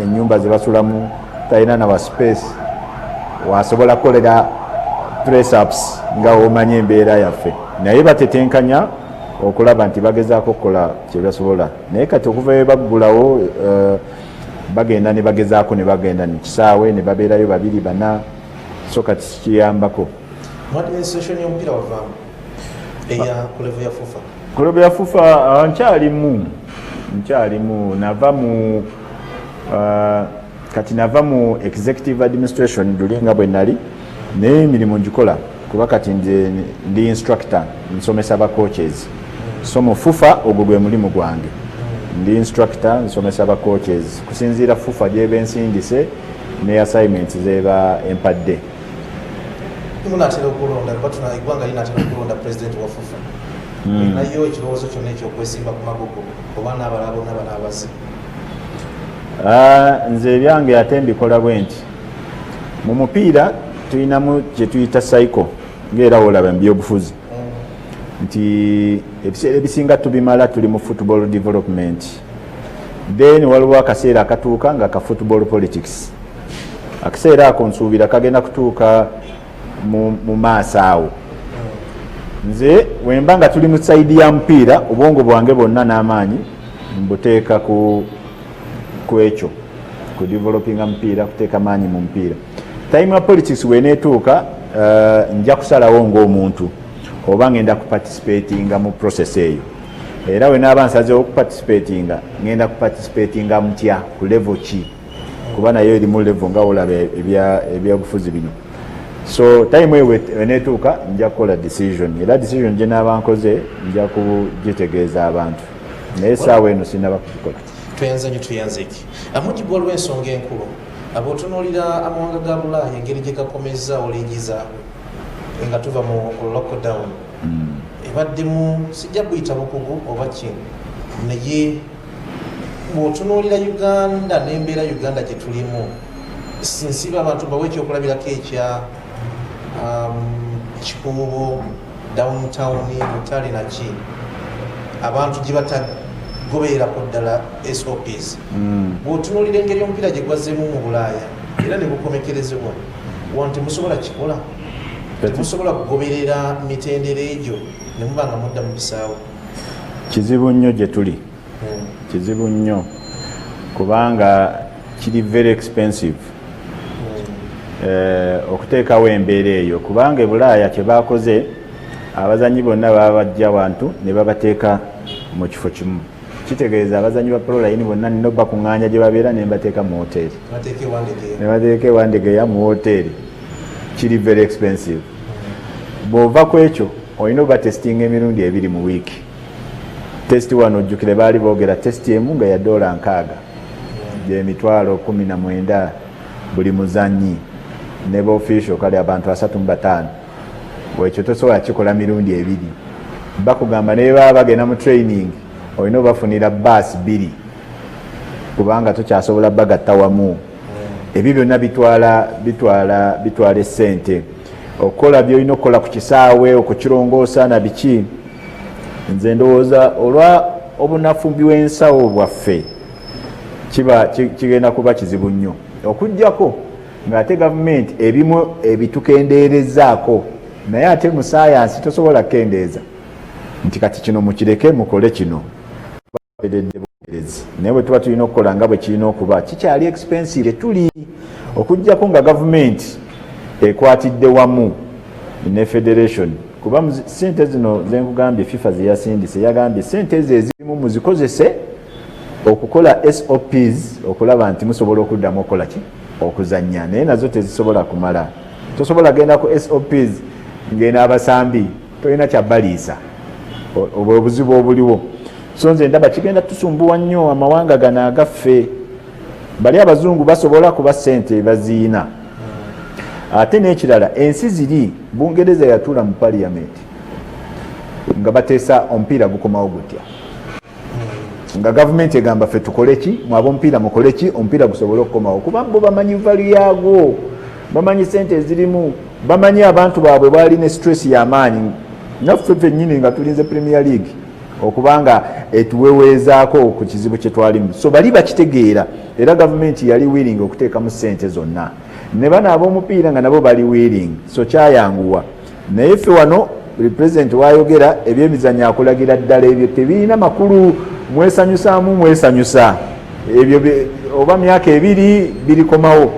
ennyumba ze basulamu talina na wa space wasobola kukolera press ups nga omanye embeera yaffe naye batetenkanya okulaba nti bagezaako okukola kye basobola naye kati okuva we baggulawo bagenda ne bagezaako ne bagenda ne kisaawe ne babeerayo 2-4 so kati kiyambako mu administration y'omupiira wavaamu eya kulevo ya fufa kulevo ya fufa nkyalimu nava mu kati nava mu executive administration dulinga bwe nali naye emirimu ngikola kuba kati ndi instructor nsomesa ba coaches so mu fufa ogwo gwe mulimu gwange ndi instructor nsomesa ba coaches kusinziira fufa gyeba ensindise ne assignments zeba empadde munatera okulonda batuna igwanga linatera okulonda president wa fufa nayo ekirowoozo kyonna ekyokwesimba ku magogo oba n'abalabo n'abalaabazi nze ebyange ate mbikola bwe nti mu mupiira tulinamu kye tuyita cycle ng'era olaba mu byobufuzi nti ebiseera ebisinga tubimala tuli mu football development then waliwo akaseera akatuuka nga ka football politics akaseera ako nsuubira kagenda kutuuka mu maaso awo nze wemba nga tuli mu saidi ya mupiira obwongo bwange bwonna n'amaanyi mbuteeka ku ekyo ku developinga mupiira kuteeka maanyi mu mupiira. Time ya politics weneetuuka nja kusalawo ng'omuntu oba ngenda kuparticipatinga mu process eyo, era we naaba nsazeewo okuparticipatinga ngenda kuparticipatinga mutya ku level ki, kuba nayo eri mu level nga olaba ebyabufuzi bino. So time eyo weneetuuka nja kukola decision, era decision gye naaba nkoze nja kugitegeeza abantu, naye essaawa eno sinaba kugikola. Tuyanze ki amujibwa olw'ensonga enkulu ab'otunuulira amawanga ga Bulaaya engeri gye gakomeza oliigiza nga tuva mu lockdown ebaddemu sijja kuyita bukugu oba ki, naye bw'otunuulira Uganda n'embeera Uganda gye tulimu, sinsiba abantu bawe ekyokulabirako ekya Kikuubo, downtown, Butale naki abantu gye batagobererako ddala SOPs. Bw'otunuulira engeri omupiira gye gwazzemu mu Bulaaya era ne bukomekerezebwa, wanti musobola kikola? Temusobola kugoberera mitendera egyo ne muba nga mudda mu bisaawo? Kizibu nnyo gye tuli, kizibu nnyo kubanga kiri very expensive okuteekawo embeera eyo, kubanga Bulaaya kye baakoze abazanyi bonna baba bajja wantu ne babateeka mu kifo kimu. Kitegeeza abazanyi ba Proline bonna nino bakuŋŋaanya gye babeera ne mbateeka mu hoteeri, ne bateeka ewandegeya mu hoteeri. Kiri very expensive. Bw'ova ku ekyo olina oba testinga emirundi 2 mu wiiki. Testi wano ojjukire baali boogera testi emu nga ya $6 gye $19,000 buli muzanyi, ne b'official kale abantu 35. Bwekyo tosobola kikola mirundi 2. Bakugamba ne baba bagenda mu training olina obafunira baasi 2 kubanga tokyasobola bagatta wamu. Ebyo byonna bitwala essente. Okukola byolina okukola ku kisaawe okukirongoosa na biki. Nze ndowooza olwa obunafu bw'ensawo bwaffe kigenda kuba kizibu nnyo, okuggyako ng'ate gavumenti ebimu ebitukendeerezaako, naye ate mu saayansi tosobola kukendeeza nti kati kino mukireke mukole kino. Naye bwe tuba tulina okukola nga bwe kirina okuba kikyali expensive tuli, okuggyako nga gavumenti ekwatidde wamu ne federation, kuba sente zino zenkugambye FIFA zeyasindise, yagambye sente ezo ezimu muzikozese okukola SOPs okulaba nti musobola okuddamu okukola ki, okuzannya, naye nazo tezisobola kumala. Tosobola genda ku SOPs ng'ena abasambi tolina kyabaliisa, obwo obuzibu obuliwo. So nze ndaba kigenda tusumbuwa nnyo amawanga gano agaffe. Bali abazungu basobola kuba sente baziina. Ate n'ekirala ensi ziri, Bungereza yatuula mu parliament nga bateesa omupiira gukomawo gutya, nga gavumenti egamba ffe tukole ki, mu ab'omupiira mukole ki, omupiira gusobole okukomawo, kuba bo bamanyi valu yaagwo, bamanyi sente ezirimu, bamanyi abantu baabwe baali ne stress y'amaanyi. Naffe ffennyini nga tulinze Premier League okubanga etuweweezaako ku kizibu kye twalimu. So bali bakitegeera, era gavumenti yali willing okuteekamu ssente zonna, ne bano ab'omupiira nga nabo bali willing, so kyayanguwa. Naye ffe wano buli pulezidenti wayogera ebyemizannyo akulagira ddala ebyo tebirina makulu, mwesanyusa ebyo oba myaka 2 birikomawo.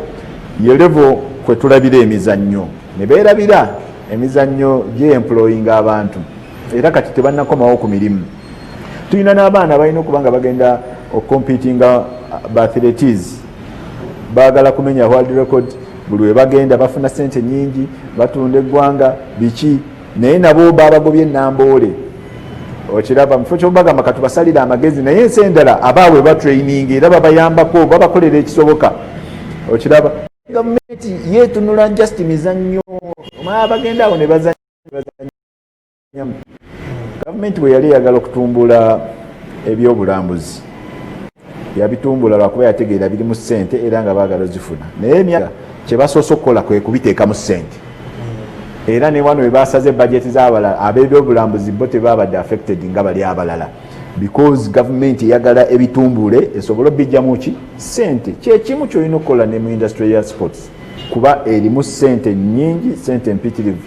Ye level kwe tulabira emizannyo, ne beerabira emizannyo gy'employinga abantu, era kati tebannakomawo ku mirimu. Tulina n'abaana balina okuba nga bagenda okompitinga bathletics, baagala kumenya world record, buli we bagenda bafuna sente nyingi, batunda eggwanga biki, naye nabo babagobye enamboole. Okiraba mufo kyobagamba katubasalira amagezi, naye ensi endala abaabwe batraining era babayambako, babakolera ekisoboka. Okiraba gavumenti yeetunula just mizannyo, bagenda awo ne bazanya. Gavumenti bwe yali eyagala okutumbula ebyobulambuzi yabitumbula lwakuba yategeera birimu ssente era nga baagala zifuna, naye emyaka kye basoose okukola kwe kubiteekamu ssente. Era ne wano we basaze budget z'abalala ab'ebyobulambuzi bo tebaabadde affected nga bali abalala, because gavumenti eyagala ebitumbule esobole obijjamu ki ssente. Kyekimu kyolina okukola ne mu industry ya sports, kuba erimu ssente nnyingi, ssente mpitirivu.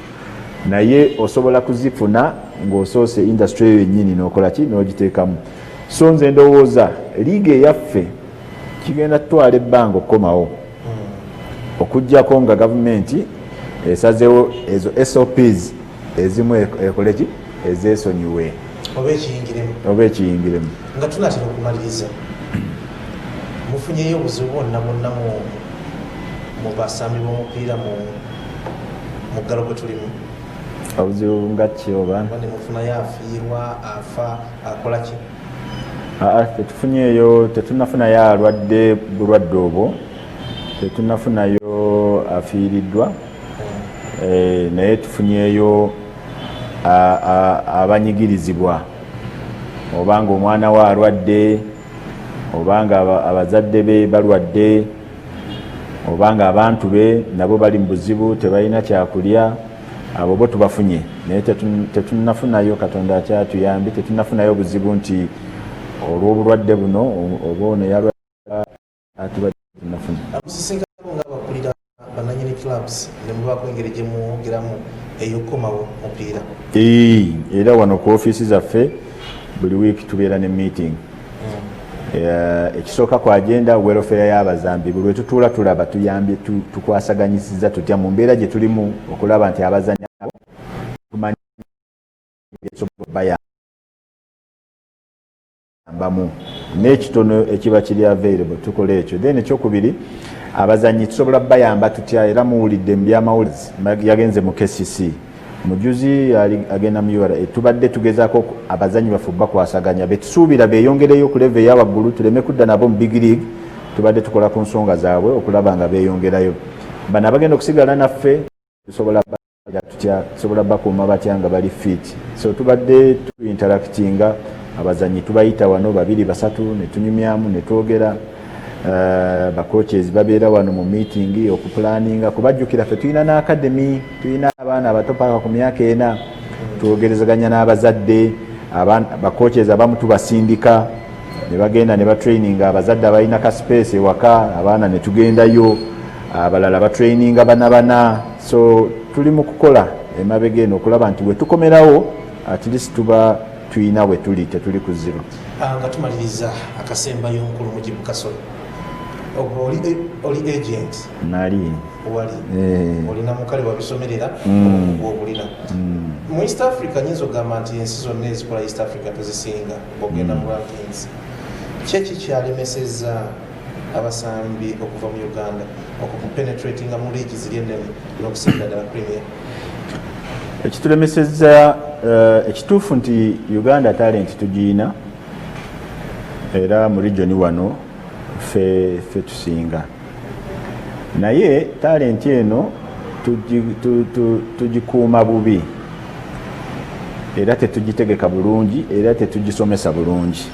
naye osobola kuzifuna ng'osoose industry eyo yennyini n'okola ki n'ogiteekamu. So nze ndowooza liiga eyaffe kigenda tutwala ebbanga okukomawo okuggyako nga gavumenti esazeewo ezo SOPs ezimu ekole ki ezeesonyiwe oba ekiyingiremu. Nga tunatera okumaliriza, mufunyeyo obuzibu bwonna bwonna mu basambi b'omupiira mu muggalo gwe tulimu? Obuzibu nga ki oba? Bane mufunayo afiirwa, afa, akola ki? Tetufunyeyo, tetunafunayo alwadde bulwadde obwo, tetunafunayo afiiriddwa, naye tufunyeyo abanyigirizibwa, obanga omwana we alwadde, obanga abazadde be balwadde, obanga abantu be nabo bali mu buzibu tebalina kyakulya, abo bo tubafunye. Naye tetunafunayo, Katonda akyatuyambi, tetunafunayo obuzibu nti olw'obulwadde buno oba ono yalwadde atubadde tunafuna. Amusisinkako ng'abakulira bannannyini clubs ne mubaako engeri gye muwogeramu ey'okukomawo mupiira? Era wano ku ofiisi zaffe buli wiiki tubeera ne meeting. Ekisooka ku agenda welfare y'abazambi, buli wetutuula tulaba tuyambye tukwasaganyisiza tutya mu mbeera gye tulimu okulaba nti abazannyi abo tumanyi bayambamu n'ekitono ekiba kiri available tukola ekyo. Then ekyokubiri, abazannyi tusobola bayamba tutya, era muwulidde mu byamawulire yagenze mu KCC mujuzi agenda mu URA, tubadde tugezaako abazannyi baffe bakwasaganya betusuubira beeyongereyo ku level eya waggulu, tuleme kudda nabo mu big league. Tubadde tukola ku nsonga zaabwe okulaba nga beeyongerayo. Bano abagenda okusigala naffe tusobola bakuuma batya nga bali fit. So tubadde tu interactinga abazannyi, tubayita wano 2 3 ne tunyumyamu ne twogera. Bacoaches babeera wano mu meeting okupulaninga kubajjukira ffe tulina n'academy, tulina abaana abato paka ku myaka 4, twogerezaganya n'abazadde. Bacoaches abamu tubasindika ne bagenda ne batraininga abazadde abalina ka space ewaka, abaana ne tugendayo, abalala batraininga bana. So tuli mu kukola emabega eno okulaba nti bwe tukomerawo at least tuba tuyina we tuli, tetuli ku zero. Nga tumaliriza akasembayo nkulu Mujibu Kasolo, oli agent? Nali. Wali? Olina mukale wabisomerera obulina. Mu East Africa nyinza ogamba nti ensi zonna ezikola East Africa tezisinga bw'ogenda mu rankings. Kyeki kyalemesezza abasambi okuva mu Uganda okupenetratinga mu league ziri ennene n'okusinga ddala Premier? Ekitulemesezza ekituufu nti Uganda talent tugiina, era mu region wano ffe tusinga, naye talent eno tugikuuma bubi, era tetugitegeka bulungi, era tetugisomesa bulungi.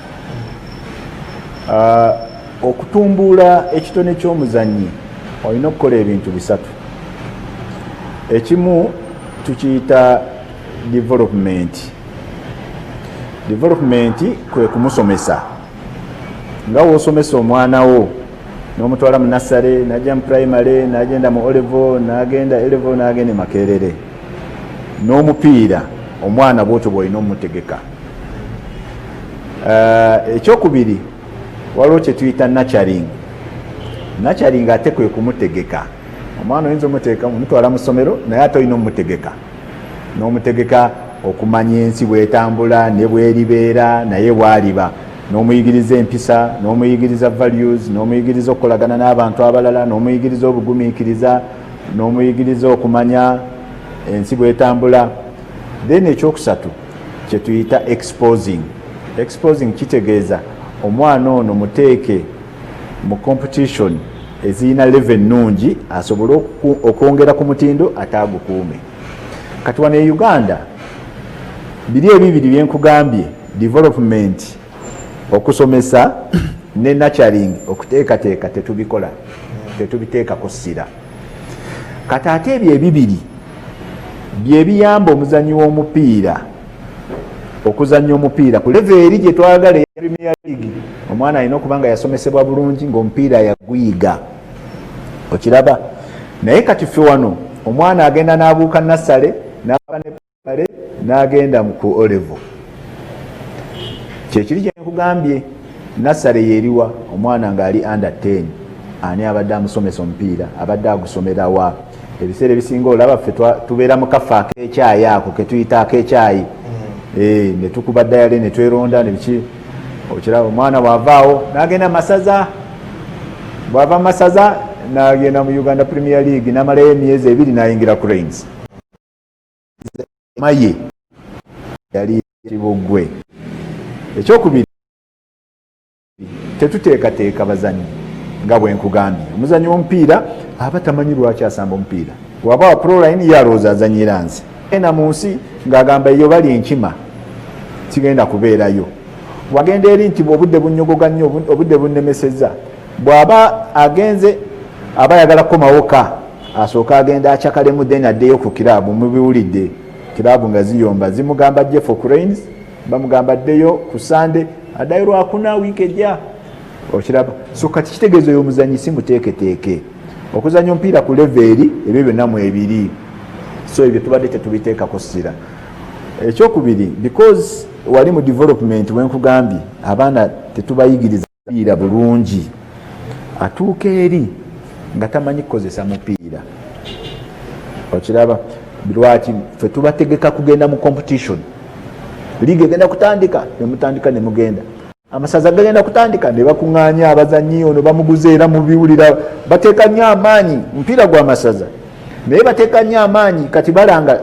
Okutumbula ekitone ky'omuzannyi olina okukola ebintu 3. Ekimu tukiyita development kwe kumusomesa. Nga woosomesa omwana wo n'omutwala mu nasale, n'ajja mu primary, n'agenda mu O-level, n'agenda A-level, n'agenda Makerere. N'omupiira omwana bw'otyo bw'olina omutegeka. Ekyokubiri, waliwo kye tuyita nurturing ate kwe kumutegeka. Omwana oyinza omuteeka mutwala mu ssomero naye ate olina omutegeka, n'omutegeka okumanya ensi bw'etambula ne bw'eribeera naye bw'aliba, n'omuyigiriza empisa, n'omuyigiriza values, n'omuyigiriza okukolagana n'abantu abalala, n'omuyigiriza obugumiikiriza, n'omuyigiriza okumanya ensi bw'etambula. Then ekyokusatu kye tuyita exposing kitegeeza omwana ono muteeke mu competition ezirina level ennungi asobole okwongera ku mutindo ataagukuume. Kati wano e Uganda biri ebibiri byenkugambye, development okusomesa ne nurturing okuteekateeka tetubikola, tetubiteekako ssira. Kati ate ebyo ebibiri bye biyamba omuzannyi w'omupiira okuzannya omupiira ku level eri gye twagala eya Premier League. Omwana alina okuba nga yasomesebwa bulungi ng'omupiira yaguyiga, okiraba. Naye kati ffe wano omwana agenda n'abuuka nassale n'abanepale n'agenda ku Olevo. Kyekiri kye nkugambye, nassale yeeriwa omwana ng'ali under 10 ani abadde amusomesa omupiira abadde agusomera wa? Ebiseera ebisinga olaba ffe tubeera mu kafa ak'ekyayi ako ke tuyita ak'ekyayi ne tukuba ddayale ne tweronda ne biki. Okiraba omwana bw'avaawo n'agenda masaza, bw'ava masaza n'agenda mu Uganda Premier League n'amalayo emyezi 2 n'ayingira Cranes. Maye yali Kibogwe. Ekyokubiri, tetuteekateeka bazanyi nga bwe nkugambye. Omuzanyi w'omupiira aba tamanyi lwaki asamba omupiira. Bw'aba wa Proline yalowooza azanyira nsi. Genda mu nsi ng'agamba eyo bali enkima kigenda kubeerayo. Wagenda eri nti obudde bunnyogoga nnyo, obudde bunnemesezza. Bw'aba agenze aba ayagala kukomawoka, asooka agenda acakalemu then addeyo ku kiraabu. Mubiwulidde kiraabu nga ziyomba zimugamba ajje for Cranes, bamugamba addeyo ku Sunday, addayo lwakuna wiiki ejja. Okiraba. So kati kitegeezo y'omuzanyi si muteeketeeke. Okuzanya omupiira ku leveri ebyo byonna mu ebiri. So ebyo tubadde tetubiteekako ssira. Ekyokubiri, because wali mu development wenkugambye abaana tetubayigiriza mupiira bulungi, atuuka eri nga tamanyi kukozesa mupiira. Okiraba. Lwaki ffe tubategeka kugenda mu competition. Liga egenda kutandika ne mutandika ne mugenda. Amasaza gagenda kutandika ne bakuŋŋaanya abazanyi ono bamuguze era mubiwulira bateeka nnyo amaanyi mupiira gwa masaza. Naye bateeka nnyo amaanyi kati balanga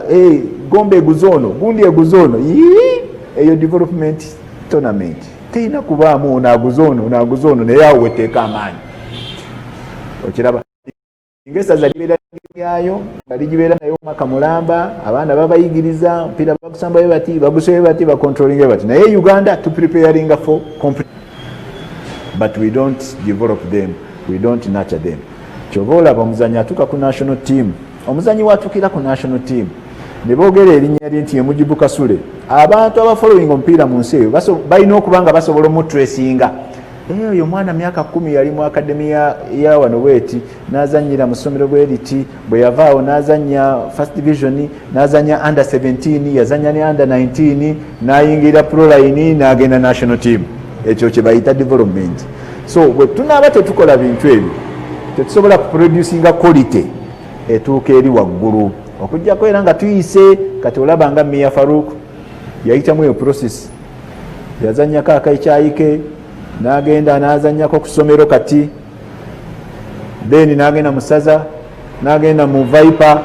Gombe eguze ono, gundi eguze ono. Eyo development tournament terina kubaamu ono aguze ono naye awo weteeka amaanyi. Okiraba. Ng'essaza libeera lyayo nga ligibeera naye omwaka mulamba, abaana babayigiriza omupiira bagusamba bati bagusebe bati bacontrolling bati. Naye Uganda to preparing for competition, but we don't develop them, we don't nurture them. Kyova olaba omuzanyi atuuka ku national team, omuzanyi watukira ku national team ne boogera erinnya lye nti ye Mujibu Kasule, abantu abafollowing omupiira mu nsi eyo balina okuba nga basobola omutresinga. Oyo mwana myaka 10 yali mu akademi ya wano bweti, n'azannyira mu ssomero bwe liti, bwe yavaawo n'azannya first division, n'azannya under 17, yazannya ne under 19, n'ayingira Proline n'agenda national team. Ekyo kye bayita development. So bwe tunaaba tetukola bintu ebyo tetusobola kuproducinga quality etuuka eri waggulu. Okujjako era nga tuyise kati olaba nga Mia Farouk yayitamu eyo process, yazannyako akayikyayi ke n'agenda n'azannyako ku ssomero kati, then n'agenda mu Saza, n'agenda mu Viper,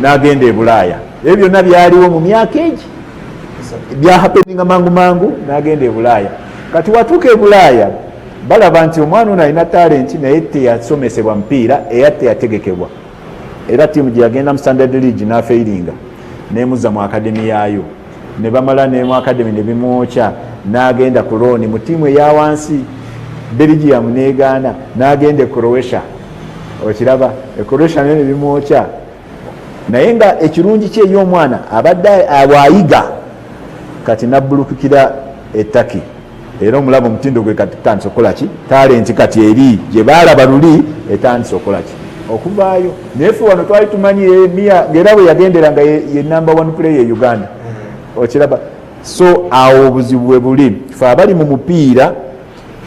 n'agenda e Bulaaya. Ebyo byonna byaliwo mu myaka egi byahapeninga mangu n'agenda e Bulaaya. Kati watuuka e Bulaaya balaba nti omwana ono alina talenti naye teyasomesebwa mupiira era teyategekebwa, era ttiimu gye yagenda mu Standard League n'afeiringa n'emuzza mu akademi yaayo, ne bamala ne mu akademi ne bimwokya, n'agenda ku looni mu ttiimu eya wansi Belgium n'egaana, n'agenda e Croatia. Okiraba, e Croatia naye ne bimwokya. Naye nga ekirungi kye ey'omwana abadde ayiga kati nabbulukukira ettaki, era omulaba omutindo gwe kati tandise okukola ki, talenti kati eri gye baalaba luli etandise okukola ki, okuvaayo. Naye ffe wano twali tumanyi Mia ng'era bwe yagenderanga ye number 1 player e Uganda. Okiraba. So awo obuzibu bwe buli. Ffe abali mu mupiira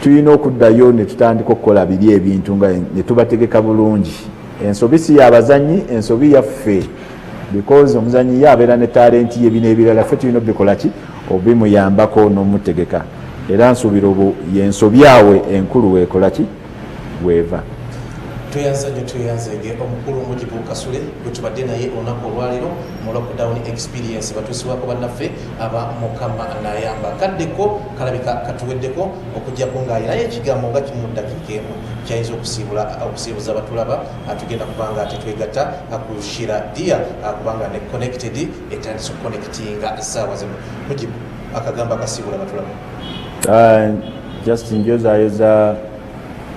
tulina okuddayo ne tutandika okukola biri ebintu nga ne tubategeka bulungi. Ensobi si y'abazanyi, ensobi yaffe, because omuzanyi ye abeera ne talenti ye bino ebirala ffe tulina obikola ki, obimuyambako n'omutegeka. Era nsuubira obwo y'ensobi awe enkulu weekola ki, weeva. Tweyanzenge omukulu Mujibu Kasule gwe tubadde naye olunaku olwaliro mu lockdown experience batuusibwako bannaffe aba Mukama n'ayamba. Kaddeko kalabika katuweddeko okuggyako ng'alinayo ekigambo nga kimu ddakiika emu kyayinza okusiibuza abatulaba. Tugenda kubanga tetwegatta ku Shira Dia kubanga ne connected etandise okuconnectinga essaawa zino. Mujibu, akagamba akasiibula abatulaba. Just njozaayoza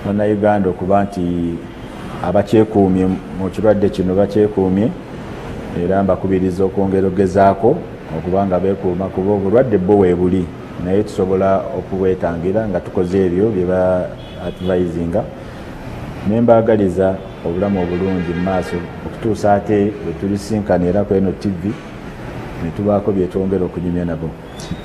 bannayuganda okuba nti abakyekuumye mu kirwadde kino bakyekuumye, era mbakubiriza okwongera ogezaako okuba nga beekuuma, kuba obulwadde bwo weebuli naye tusobola okubwetangira nga tukoze ebyo bye ba advisinga. Ne mbaagaliza obulamu obulungi mu maaso okutuusa ate bwe tulisinkana era ku eno TV ne tubaako bye twongera okunyumya nabo.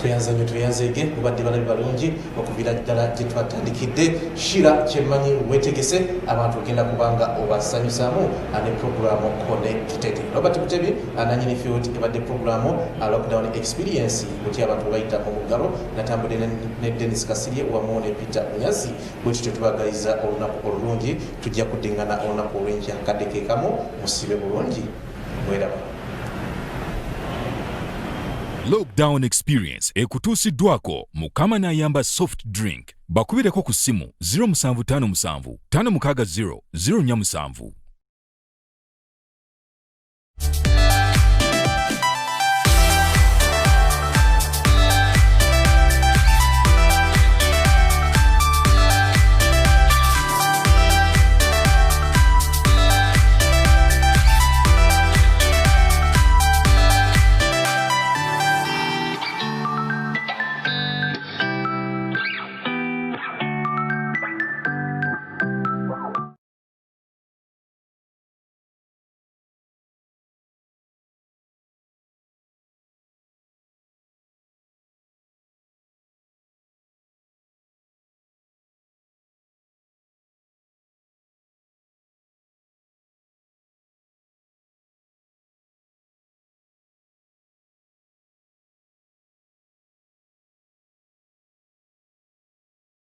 Tuyanze nnyo tuyanzeege mubadde balabi balungi okuviira ddala gye twatandikidde. Shira kyemmanyi weetegese abantu ogenda kubanga obasanyusaamu ne puroguramu Connected. Robert Mutebi nanyini field ebadde puroguramu Lockdown Experience kutya abantu bayita mu muggalo natambudde ne Dennis Kasirye wamu ne Peter Munyazi bwe tutyo tubagaliza olunaku olulungi tujja kuddingana olunaku olw'enkya kadde keekamu musibe bulungi mweraba. Lockdown Experience ekutuusiddwako Mukama n'ayamba soft drink. Bakubireko ku ssimu 0757 560 047.